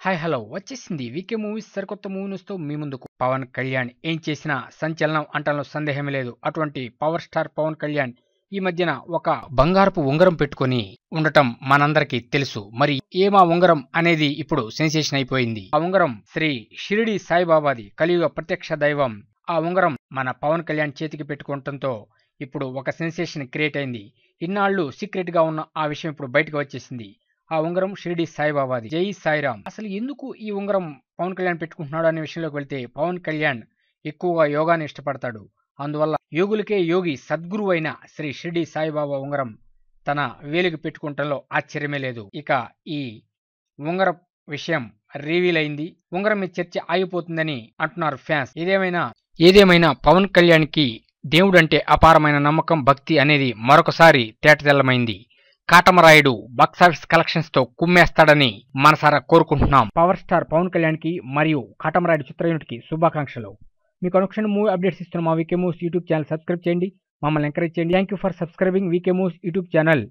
Hi hello వచ్చేసింది వీకే movies సరికొత్త movie న్యూస్తో మీ ముందుకు. పవన్ కళ్యాణ్ ఏం చేసినా సంచలనం అంటంలో సందేహమే లేదు. అటువంటి పవర్ స్టార్ పవన్ కళ్యాణ్ ఈ మధ్యన ఒక బంగారపు ఉంగరం పెట్టుకొని ఉండటం మనందరికీ తెలుసు. మరి ఏమా ఉంగరం అనేది ఇప్పుడు సెన్సేషన్ అయిపోయింది. ఆ ఉంగరం శ్రీ షిరిడి సాయిబాబాది, కలియుగ ప్రత్యక్ష దైవం. ఆ ఉంగరం మన పవన్ కళ్యాణ్ చేతికి పెట్టుకోవటంతో ఇప్పుడు ఒక సెన్సేషన్ క్రియేట్ అయింది. ఇన్నాళ్లు సీక్రెట్ గా ఉన్న ఆ విషయం ఇప్పుడు బయటకు వచ్చేసింది. ఆ ఉంగరం షిరిడి సాయిబాబాది. జై సాయిరామ్. అసలు ఎందుకు ఈ ఉంగరం పవన్ కళ్యాణ్ పెట్టుకుంటున్నాడు అనే విషయంలోకి వెళ్తే, పవన్ కళ్యాణ్ ఎక్కువగా యోగాని ఇష్టపడతాడు. అందువల్ల యోగులకే యోగి సద్గురువు అయిన శ్రీ షిరిడి సాయిబాబా ఉంగరం తన వేలికి పెట్టుకుంటంలో ఆశ్చర్యమే లేదు. ఇక ఈ ఉంగరం విషయం రివీల్ అయింది. ఉంగరం మీద చర్చ ఆగిపోతుందని అంటున్నారు ఫ్యాన్స్. ఏదేమైనా పవన్ కళ్యాణ్ కి దేవుడంటే అపారమైన నమ్మకం, భక్తి అనేది మరొకసారి తేటతెల్లమైంది. కాటమరాయుడు బాక్సాఫీస్ కలెక్షన్స్ తో కుమ్మేస్తాడని మనసారా కోరుకుంటున్నాం. పవర్ స్టార్ పవన్ కళ్యాణ్ కి మరియు కాటమరాయుడు చిత్ర యూనిట్ కి శుభాకాంక్షలు. మీకు అనుక్షణం మూవీ అప్డేట్స్ ఇస్తున్న మా VK moves YouTube channel subscribe చేయండి, మమ్మల్ని ఎంకరేజ్ చేయండి. Thank you for subscribing VK moves YouTube channel.